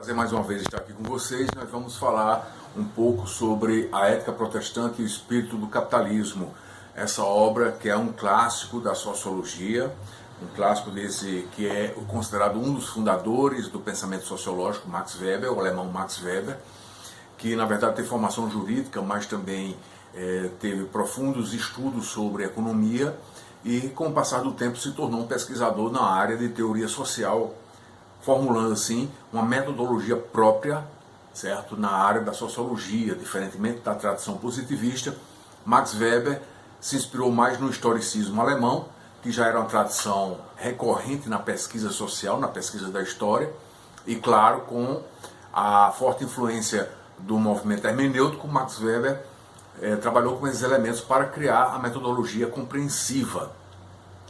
Prazer mais uma vez estar aqui com vocês. Nós vamos falar um pouco sobre a ética protestante e o espírito do capitalismo. Essa obra que é um clássico da sociologia, um clássico desse que é considerado um dos fundadores do pensamento sociológico, Max Weber, o alemão Max Weber, que na verdade tem formação jurídica, mas também teve profundos estudos sobre economia e com o passar do tempo se tornou um pesquisador na área de teoria social, formulando assim uma metodologia própria, certo, na área da sociologia. Diferentemente da tradição positivista, Max Weber se inspirou mais no historicismo alemão, que já era uma tradição recorrente na pesquisa social, na pesquisa da história, e claro, com a forte influência do movimento hermenêutico, Max Weber trabalhou com esses elementos para criar a metodologia compreensiva,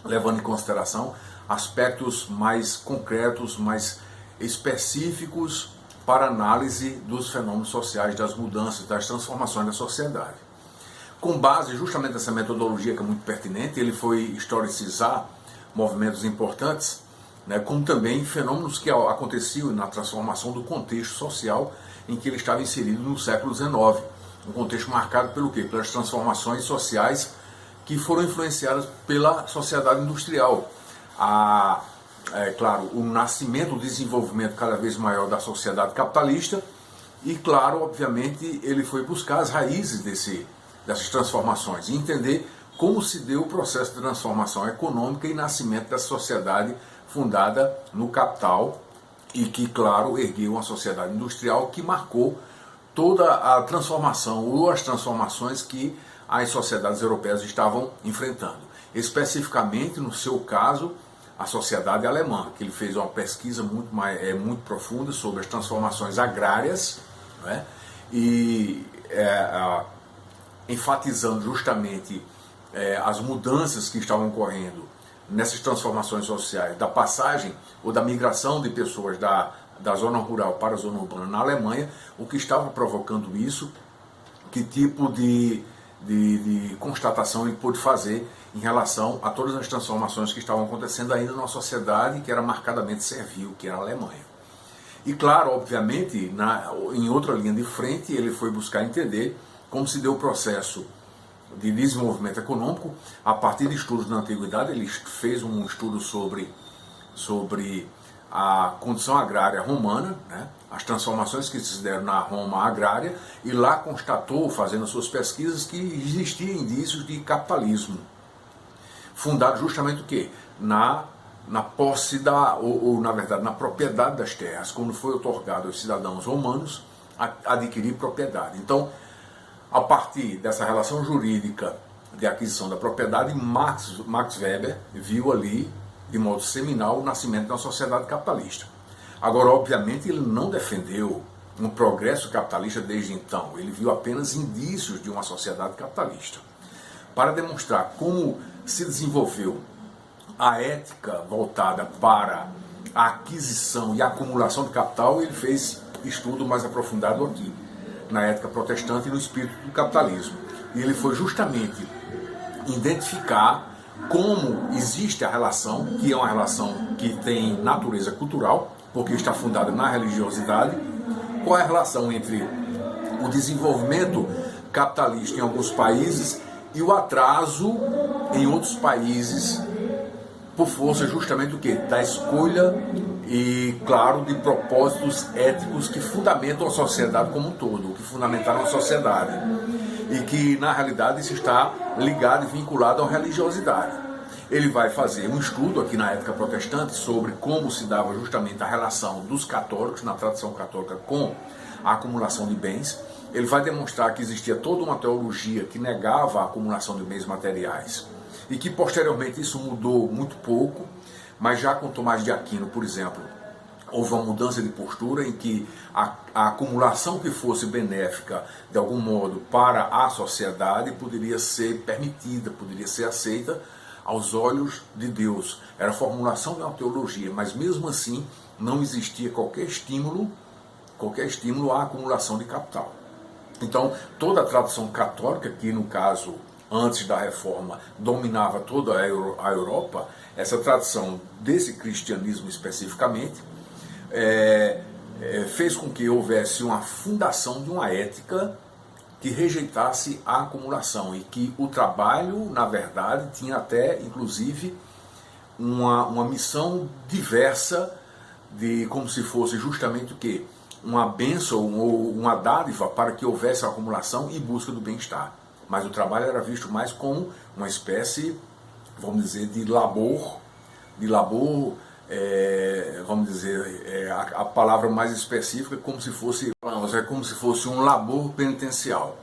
levando em consideração aspectos mais concretos, mais específicos para análise dos fenômenos sociais, das mudanças, das transformações da sociedade. Com base justamente nessa metodologia que é muito pertinente, ele foi historicizar movimentos importantes, né, como também fenômenos que aconteciam na transformação do contexto social em que ele estava inserido no século XIX. Um contexto marcado pelo quê? Pelas transformações sociais que foram influenciadas pela sociedade industrial. Claro, o nascimento, o desenvolvimento cada vez maior da sociedade capitalista e, claro, obviamente, ele foi buscar as raízes dessas transformações e entender como se deu o processo de transformação econômica e nascimento da sociedade fundada no capital e que, claro, ergueu uma sociedade industrial que marcou toda a transformação ou as transformações que as sociedades europeias estavam enfrentando. Especificamente, no seu caso, a sociedade alemã, que ele fez uma pesquisa muito profunda sobre as transformações agrárias, né? E enfatizando justamente as mudanças que estavam ocorrendo nessas transformações sociais, da passagem ou da migração de pessoas da zona rural para a zona urbana na Alemanha, o que estava provocando isso, que tipo de constatação ele pôde fazer em relação a todas as transformações que estavam acontecendo ainda numa sociedade que era marcadamente servil, que era a Alemanha. E claro, obviamente, em outra linha de frente, ele foi buscar entender como se deu o processo de desenvolvimento econômico a partir de estudos na antiguidade. Ele fez um estudo sobre a condição agrária romana, né? As transformações que se deram na Roma agrária, e lá constatou, fazendo suas pesquisas, que existiam indícios de capitalismo, fundado justamente o quê? Na posse ou na verdade na propriedade das terras, quando foi otorgado aos cidadãos romanos adquirir propriedade. Então, a partir dessa relação jurídica de aquisição da propriedade, Max Weber viu ali, de modo seminal, o nascimento de uma sociedade capitalista. Agora, obviamente, ele não defendeu um progresso capitalista desde então. Ele viu apenas indícios de uma sociedade capitalista. Para demonstrar como se desenvolveu a ética voltada para a aquisição e a acumulação de capital, ele fez estudo mais aprofundado aqui, na ética protestante e no espírito do capitalismo. E ele foi justamente identificar como existe a relação, que é uma relação que tem natureza cultural, porque está fundada na religiosidade. Qual é a relação entre o desenvolvimento capitalista em alguns países e o atraso em outros países, por força justamente do quê? Da escolha e, claro, de propósitos éticos que fundamentam a sociedade como um todo, que fundamentaram a sociedade, e que, na realidade, isso está ligado e vinculado à religiosidade. Ele vai fazer um estudo aqui na ética protestante sobre como se dava justamente a relação dos católicos, na tradição católica, com a acumulação de bens. Ele vai demonstrar que existia toda uma teologia que negava a acumulação de bens materiais e que posteriormente isso mudou muito pouco, mas já com Tomás de Aquino, por exemplo, houve uma mudança de postura em que a acumulação que fosse benéfica de algum modo para a sociedade poderia ser permitida, poderia ser aceita aos olhos de Deus. Era a formulação de uma teologia, mas mesmo assim não existia qualquer estímulo à acumulação de capital. Então, toda a tradição católica, que no caso, antes da reforma, dominava toda a Europa, essa tradição desse cristianismo especificamente, fez com que houvesse uma fundação de uma ética que rejeitasse a acumulação e que o trabalho, na verdade, tinha até, inclusive, uma missão diversa, de como se fosse justamente o quê? Uma bênção ou uma dádiva para que houvesse a acumulação e busca do bem-estar. Mas o trabalho era visto mais como uma espécie, vamos dizer, de labor, vamos dizer, a palavra mais específica é como se fosse um labor penitencial.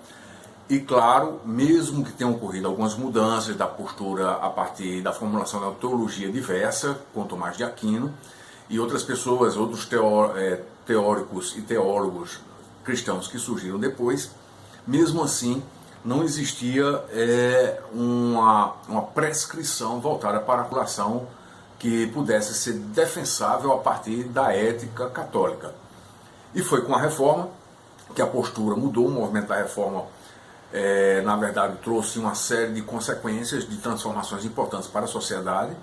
E claro, mesmo que tenham ocorrido algumas mudanças da postura a partir da formulação da teologia diversa, com Tomás de Aquino, e outras pessoas, outros teóricos e teólogos cristãos que surgiram depois, mesmo assim não existia uma prescrição voltada para a população que pudesse ser defensável a partir da ética católica. E foi com a reforma que a postura mudou. O movimento da reforma, na verdade, trouxe uma série de consequências, de transformações importantes para a sociedade,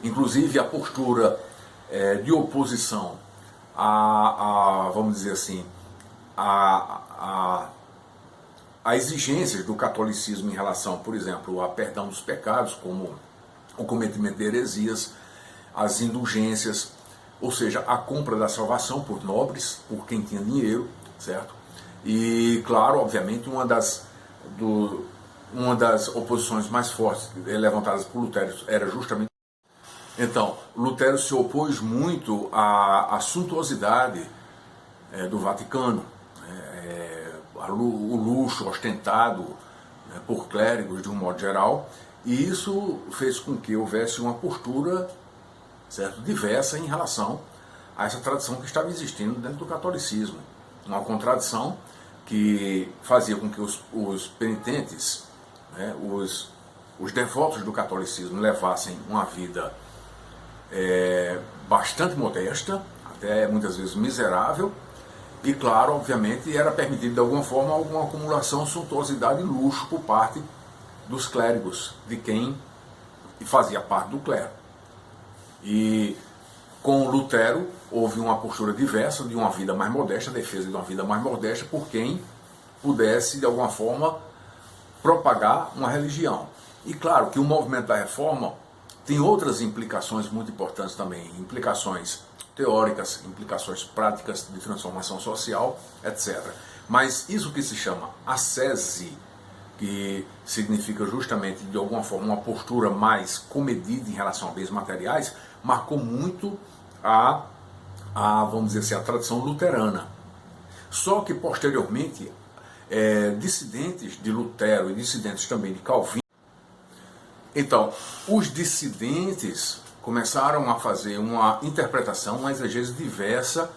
inclusive a postura de oposição vamos dizer assim, a exigências do catolicismo em relação, por exemplo, a perdão dos pecados, como o cometimento de heresias, as indulgências, ou seja, a compra da salvação por nobres, por quem tinha dinheiro, certo? E, claro, obviamente, uma das oposições mais fortes levantadas por Lutero era justamente. Então, Lutero se opôs muito à suntuosidade do Vaticano, o luxo ostentado por clérigos de um modo geral, e isso fez com que houvesse uma postura, certo, diversa em relação a essa tradição que estava existindo dentro do catolicismo. Uma contradição que fazia com que os penitentes, os devotos do catolicismo, levassem uma vida bastante modesta, até muitas vezes miserável, e claro, obviamente, era permitido de alguma forma alguma acumulação, suntuosidade e luxo por parte dos clérigos, de quem fazia parte do clero. E com Lutero houve uma postura diversa de uma vida mais modesta, a defesa de uma vida mais modesta por quem pudesse de alguma forma propagar uma religião. E claro que o movimento da reforma tem outras implicações muito importantes também, implicações teóricas, implicações práticas de transformação social, etc. Mas isso que se chama ascese, que significa justamente de alguma forma uma postura mais comedida em relação a bens materiais, marcou muito vamos dizer assim, a tradição luterana. Só que posteriormente dissidentes de Lutero e dissidentes também de Calvino, então os dissidentes começaram a fazer uma interpretação, uma exegese diversa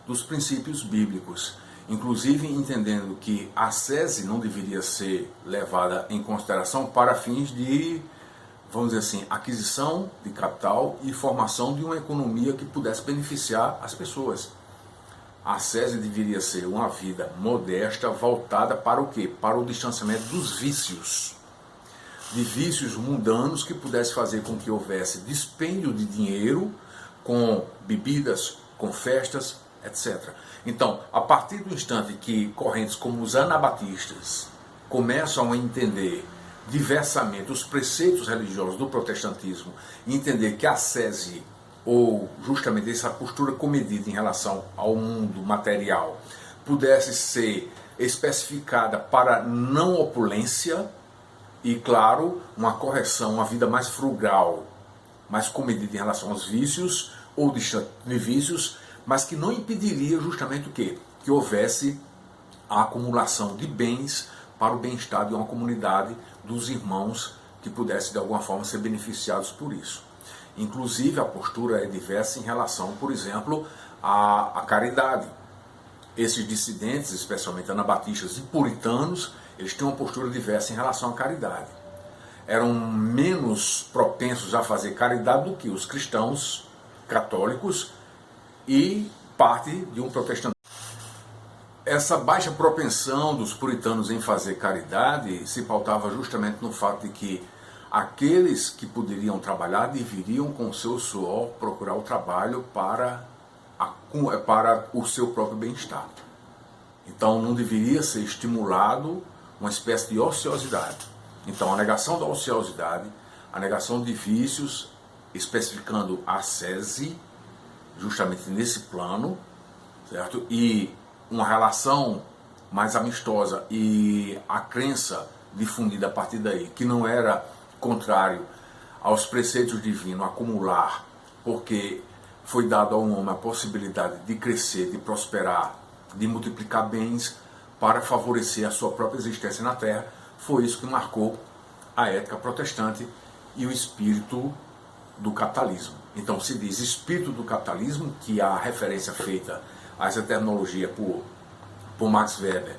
dos princípios bíblicos, inclusive entendendo que a ascese não deveria ser levada em consideração para fins de, vamos dizer assim, aquisição de capital e formação de uma economia que pudesse beneficiar as pessoas. A ascese deveria ser uma vida modesta, voltada para o quê? Para o distanciamento dos vícios, de vícios mundanos que pudesse fazer com que houvesse dispêndio de dinheiro com bebidas, com festas, etc. Então, a partir do instante que correntes como os anabatistas começam a entender diversamente os preceitos religiosos do protestantismo e entender que a ascese, ou justamente essa postura comedida em relação ao mundo material, pudesse ser especificada para não opulência e, claro, uma correção, uma vida mais frugal, mais comedida em relação aos vícios ou de vícios, mas que não impediria justamente o quê? Que houvesse a acumulação de bens para o bem-estar de uma comunidade, dos irmãos que pudessem de alguma forma ser beneficiados por isso. Inclusive a postura é diversa em relação, por exemplo, à caridade. Esses dissidentes, especialmente anabatistas e puritanos, eles têm uma postura diversa em relação à caridade. Eram menos propensos a fazer caridade do que os cristãos católicos e parte de um protestantismo. Essa baixa propensão dos puritanos em fazer caridade se pautava justamente no fato de que aqueles que poderiam trabalhar deveriam com o seu suor procurar o trabalho para para o seu próprio bem-estar. Então não deveria ser estimulado uma espécie de ociosidade. Então a negação da ociosidade, a negação de vícios, especificando a ascese, justamente nesse plano, certo? E uma relação mais amistosa e a crença difundida a partir daí, que não era contrário aos preceitos divinos, acumular, porque foi dado ao homem a possibilidade de crescer, de prosperar, de multiplicar bens para favorecer a sua própria existência na Terra. Foi isso que marcou a ética protestante e o espírito do capitalismo. Então se diz espírito do capitalismo, que a referência feita a essa terminologia por Max Weber,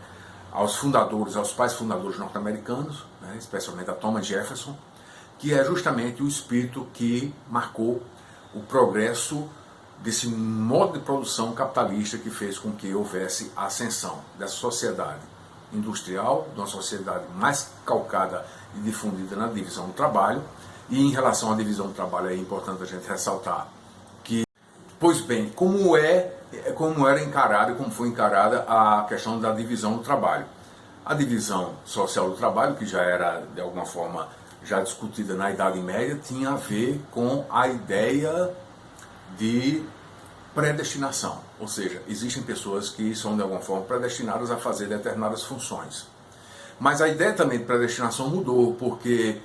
aos fundadores, aos pais fundadores norte-americanos, né, especialmente a Thomas Jefferson, que é justamente o espírito que marcou o progresso desse modo de produção capitalista que fez com que houvesse a ascensão dessa sociedade industrial, de uma sociedade mais calcada e difundida na divisão do trabalho. E em relação à divisão do trabalho é importante a gente ressaltar que, pois bem, como era encarada e como foi encarada a questão da divisão do trabalho. A divisão social do trabalho, que já era de alguma forma já discutida na Idade Média, tinha a ver com a ideia de predestinação, ou seja, existem pessoas que são de alguma forma predestinadas a fazer determinadas funções. Mas a ideia também de predestinação mudou, porque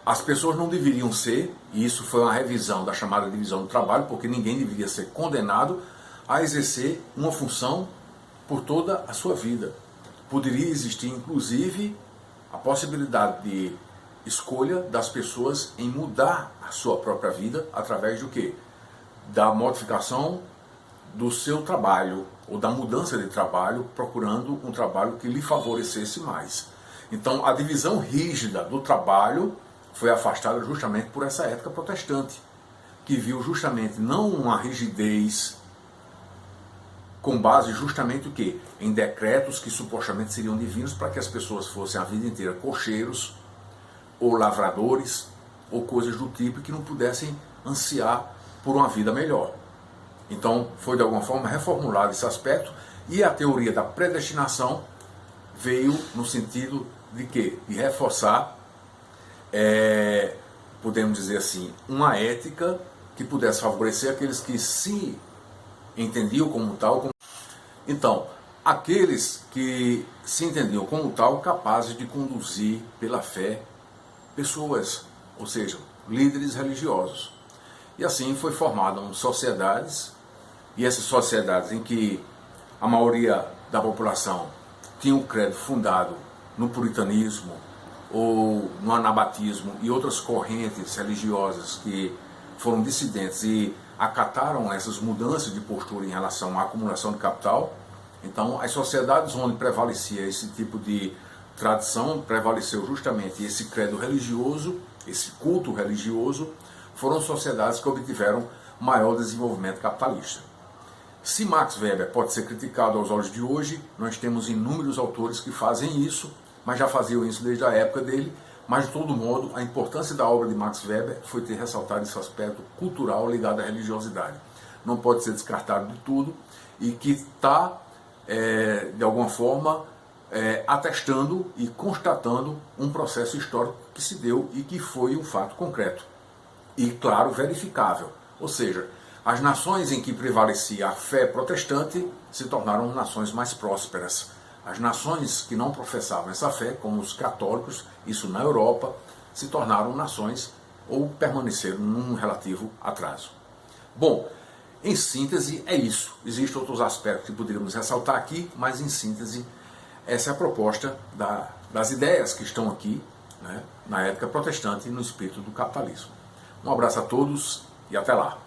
as pessoas não deveriam ser, e isso foi uma revisão da chamada divisão do trabalho, porque ninguém deveria ser condenado a exercer uma função por toda a sua vida. Poderia existir, inclusive, a possibilidade de escolha das pessoas em mudar a sua própria vida através do quê? Da modificação do seu trabalho, ou da mudança de trabalho, procurando um trabalho que lhe favorecesse mais. Então, a divisão rígida do trabalho foi afastada justamente por essa ética protestante, que viu justamente não uma rigidez com base justamente o quê? Em decretos que supostamente seriam divinos para que as pessoas fossem a vida inteira cocheiros, ou lavradores, ou coisas do tipo que não pudessem ansiar por uma vida melhor. Então foi de alguma forma reformulado esse aspecto, e a teoria da predestinação veio no sentido de quê? De reforçar, podemos dizer assim, uma ética que pudesse favorecer aqueles que se entendiam como tal. Então, aqueles que se entendiam como tal, capazes de conduzir pela fé pessoas, ou seja, líderes religiosos. E assim foi formadas sociedades, e essas sociedades em que a maioria da população tinha o credo fundado no puritanismo ou no anabatismo e outras correntes religiosas que foram dissidentes e acataram essas mudanças de postura em relação à acumulação de capital. Então, as sociedades onde prevalecia esse tipo de tradição, prevaleceu justamente esse credo religioso, esse culto religioso, foram sociedades que obtiveram maior desenvolvimento capitalista. Se Max Weber pode ser criticado aos olhos de hoje, nós temos inúmeros autores que fazem isso, mas já faziam isso desde a época dele. Mas, de todo modo, a importância da obra de Max Weber foi ter ressaltado esse aspecto cultural ligado à religiosidade. Não pode ser descartado de tudo, e que está, de alguma forma, atestando e constatando um processo histórico que se deu e que foi um fato concreto. E, claro, verificável. Ou seja, as nações em que prevalecia a fé protestante se tornaram nações mais prósperas. As nações que não professavam essa fé, como os católicos, isso na Europa, se tornaram nações ou permaneceram num relativo atraso. Bom, em síntese é isso. Existem outros aspectos que poderíamos ressaltar aqui, mas em síntese essa é a proposta das ideias que estão aqui, né, na ética protestante e no espírito do capitalismo. Um abraço a todos e até lá.